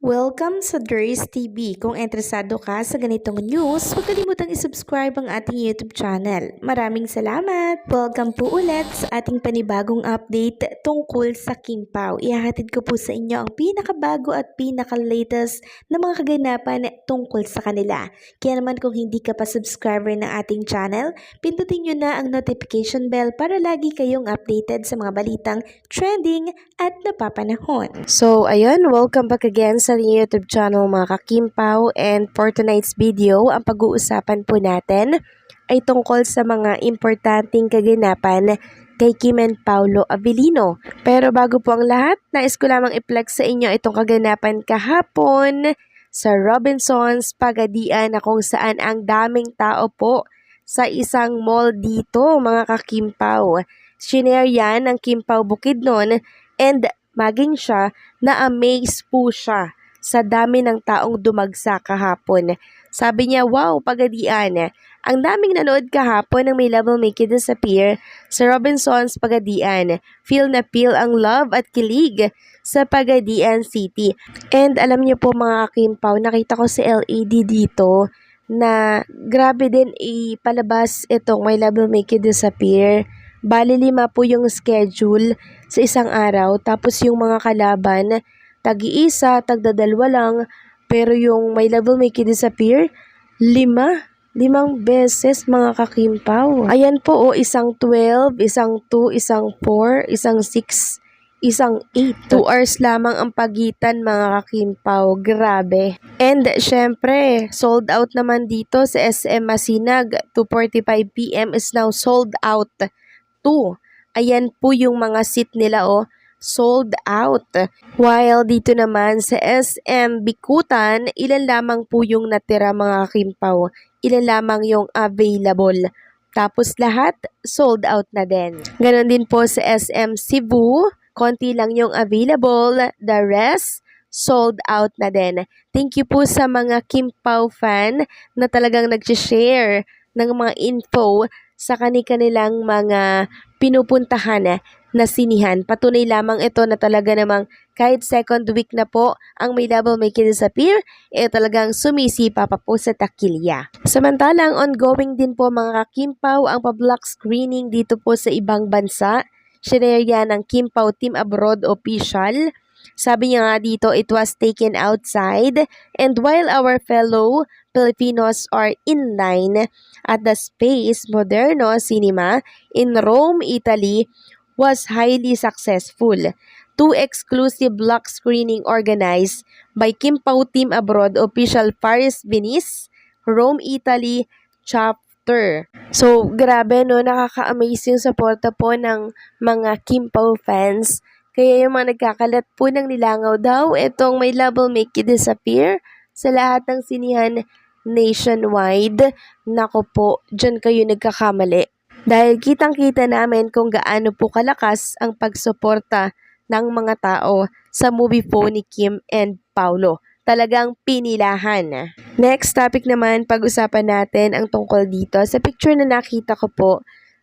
Welcome sa Dries TV. Kung interesado ka sa ganitong news, huwag kalimutang isubscribe ang ating YouTube channel. Maraming salamat! Welcome po ulit sa ating panibagong update tungkol sa Kim Pao. Ihahatid ko po sa inyo ang pinakabago at pinaka-latest na mga kaganapan tungkol sa kanila. Kaya naman kung hindi ka pa subscriber ng ating channel, pindutin nyo na ang notification bell para lagi kayong updated sa mga balitang trending at napapanahon. So, ayun, welcome back again sa YouTube channel mga ka-Kim Pao, and for tonight's video, ang pag-uusapan po natin ay tungkol sa mga importanteng kaganapan kay Kim and Paolo Abilino. Pero bago po ang lahat, nais ko lamang i-flex sa inyo itong kaganapan kahapon sa Robinsons Pagadian na kung saan ang daming tao po sa isang mall dito mga ka-Kim Pao. Shinare yan ng Kim Pao Bukidnon, and maging siya na-amaze po siya sa dami ng taong dumagsa kahapon. Sabi niya, wow, Pagadian. Ang daming nanood kahapon ng My Love Will Make You Disappear sa Robinsons Pagadian. Feel na feel ang love at kilig sa Pagadian City. And alam niyo po mga Kim Pao, nakita ko si LED dito na grabe din ipalabas itong My Love Will Make You Disappear. Bali 5 po yung schedule sa isang araw. Tapos yung mga kalaban, tag-iisa, tagdadalwa lang. Pero yung My Love Will Make You Disappear, 5 beses mga ka-Kim Pao. Ayan po, isang 12, isang 2, isang 4, isang 6, isang 8. 2 hours lamang ang pagitan mga ka-Kim Pao. Grabe. And syempre, sold out naman dito sa SM Masinag. 2:45 PM is now sold out. Ayan po yung mga seat nila, sold out. While dito naman sa SM Bikutan, ilan lamang po yung natira mga Kim Pao. Ilan lamang yung available. Tapos lahat sold out na din. Ganon din po sa SM Cebu, konti lang yung available. The rest sold out na din. Thank you po sa mga Kim Pao fan na talagang nag-share ng mga info sa kanilang mga pinupuntahan na sinihan. Patunay lamang ito na talaga namang kahit second week na po ang My Love Will Make You Disappear, talagang sumisipa pa po sa takilya. Samantalang ongoing din po mga Kim Pao ang pa-block screening dito po sa ibang bansa. Shinare yan ng Kim Pao Team Abroad Official. Sabi niya nga dito, it was taken outside, and while our fellow Filipinos are in line at the Space Moderno Cinema in Rome, Italy, was highly successful. 2 exclusive block screening organized by Kim Pao Team Abroad Official Paris, Venice, Rome, Italy chapter. So, grabe no, nakaka-amaze yung suporta po ng mga Kim Pao fans. Kaya yung mga nagkakalat po ng nilangaw daw, itong My Love Will Make You Disappear sa lahat ng sinihan nationwide. Nako po, dyan kayo nagkakamali. Dahil kitang-kita namin kung gaano po kalakas ang pagsuporta ng mga tao sa movie po ni Kim and Paolo. Talagang pinilahan. Next topic naman, pag-usapan natin ang tungkol dito sa picture na nakita ko po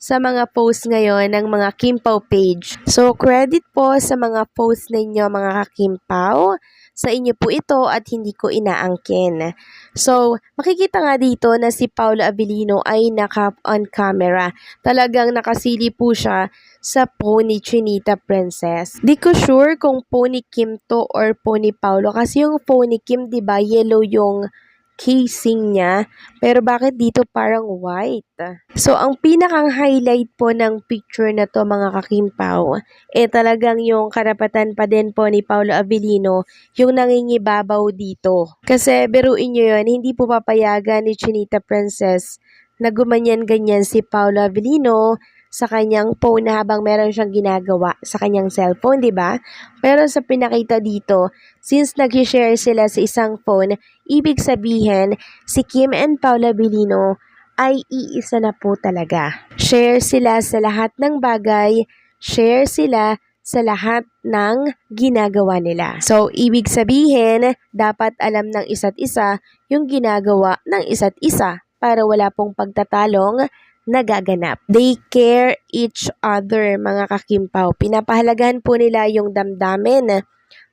sa mga post ngayon ng mga Kim Pao page. So, credit po sa mga post ninyo mga ka-Kim Pao. Sa inyo po ito at hindi ko inaangkin. So, makikita nga dito na si Paolo Abilino ay naka-on camera. Talagang nakasili po siya sa po ni Chinita Princess. Di ko sure kung po ni Kim to or po ni Paolo. Kasi yung po ni Kim, diba, yellow yung casing niya, pero bakit dito parang white? So, ang pinakang highlight po ng picture na to mga ka-Kim Pao, talagang yung karapatan pa din po ni Paolo Abilino, yung nangingibabaw dito. Kasi biruin nyo yun, hindi po papayagan ni Chinita Princess na gumanyan-ganyan si Paolo Abilino sa kanyang phone habang meron siyang ginagawa sa kanyang cellphone, di ba? Pero sa pinakita dito, since nag-share sila sa isang phone, ibig sabihin, si Kim and Paolo Abilino ay iisa na po talaga. Share sila sa lahat ng bagay, share sila sa lahat ng ginagawa nila. So, ibig sabihin, dapat alam ng isa't isa yung ginagawa ng isa't isa para wala pong pagtatalong nagaganap. They care each other mga ka-Kim Pao. Pinapahalagahan po nila yung damdamin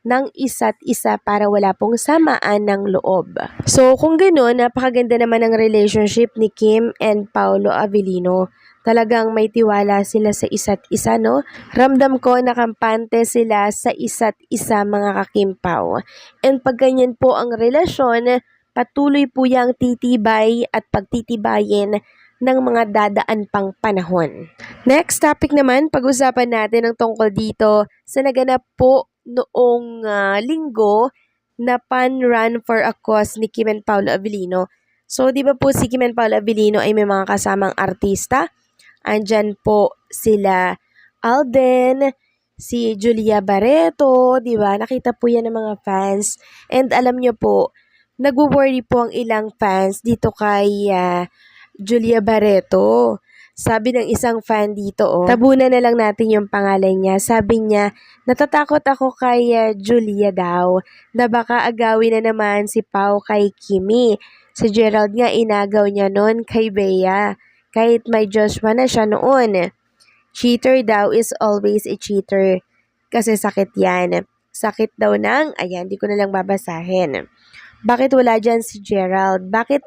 ng isa't isa para wala pong samaan ng loob. So kung gano'n, napakaganda naman ng relationship ni Kim and Paolo Avellino. Talagang may tiwala sila sa isa't isa, no? Ramdam ko na kampante sila sa isa't isa, mga kakimpaw. And pag ganyan po ang relasyon, patuloy po yang titibay at pagtitibayin ng mga dadaan pang panahon. Next topic naman, pag-usapan natin ang tungkol dito sa naganap po noong linggo na pan-run for a cause ni Kim and Paolo Avellino. So, di ba po si Kim and Paolo Avellino ay may mga kasamang artista? Andyan po sila Alden, si Julia Barreto, di ba? Nakita po yan ng mga fans. And alam nyo po, nagwo-worry po ang ilang fans dito kay Julia Barreto. Sabi ng isang fan dito, tabunan na lang natin yung pangalan niya. Sabi niya, natatakot ako kay Julia daw, na baka agawin na naman si Pao kay Kimi. Si Gerald nga inagaw niya noon kay Bea, kahit may Joshua na siya noon. Cheater daw is always a cheater. Kasi sakit yan. Sakit daw ng, ayan, di ko na lang babasahin. Bakit wala dyan si Gerald? Bakit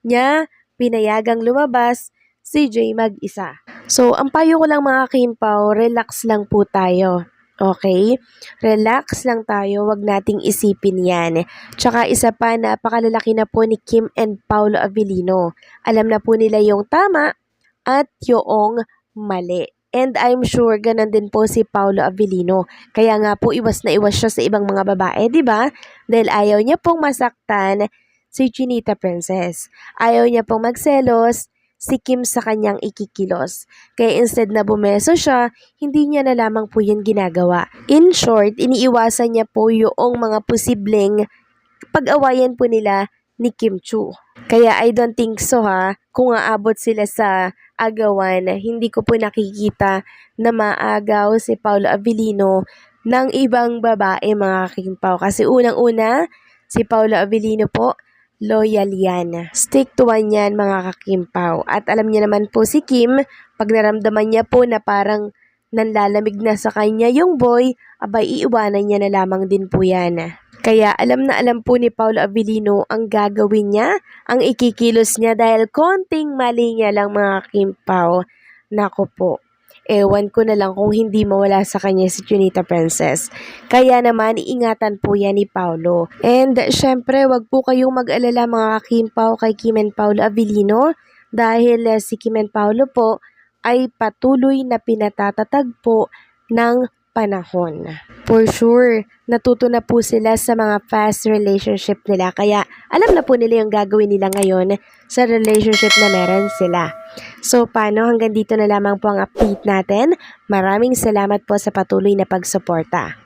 niya pinayagang lumabas si Jay mag-isa? So, ang payo ko lang mga kimpaw, relax lang po tayo. Okay? Relax lang tayo, wag nating isipin yan. Tsaka isa pa, napakalalaki na po ni Kim and Paolo Avellino. Alam na po nila yung tama at yung mali. And I'm sure ganun din po si Paolo Avellino. Kaya nga po iwas na iwas siya sa ibang mga babae, di ba? Dahil ayaw niya pong masaktan si Chinita Princess. Ayaw niya pong magselos si Kim sa kanyang ikikilos. Kaya instead na bumeso siya, hindi niya na lamang po yun ginagawa. In short, iniiwasan niya po yung mga posibleng pag-awayan po nila ni Kim Chu. Kaya I don't think so kung aabot sila sa agawan, hindi ko po nakikita na maagaw si Paolo Avellino ng ibang babae, mga kimpaw. Kasi unang-una, si Paolo Avellino po, loyal yan. Stick to one yan, mga kakimpaw. At alam niya naman po si Kim, pag naramdaman niya po na parang nanlalamig na sa kanya yung boy, abay iiwanan niya na lamang din po yan. Kaya alam na alam po ni Paolo Avellino ang gagawin niya, ang ikikilos niya dahil konting mali niya lang, mga kimpaw. Nako po. Ewan ko na lang kung hindi mawala sa kanya si Chinita Princess. Kaya naman, iingatan po yan ni Paolo. And syempre, wag po kayong mag-alala, mga kimpaw, kay Kim and Paolo Avellino dahil si Kim and Paolo po ay patuloy na pinatatatag po ng panahon. For sure, natuto na po sila sa mga past relationship nila. Kaya alam na po nila yung gagawin nila ngayon sa relationship na meron sila. So, paano? Hanggang dito na lamang po ang update natin. Maraming salamat po sa patuloy na pagsuporta.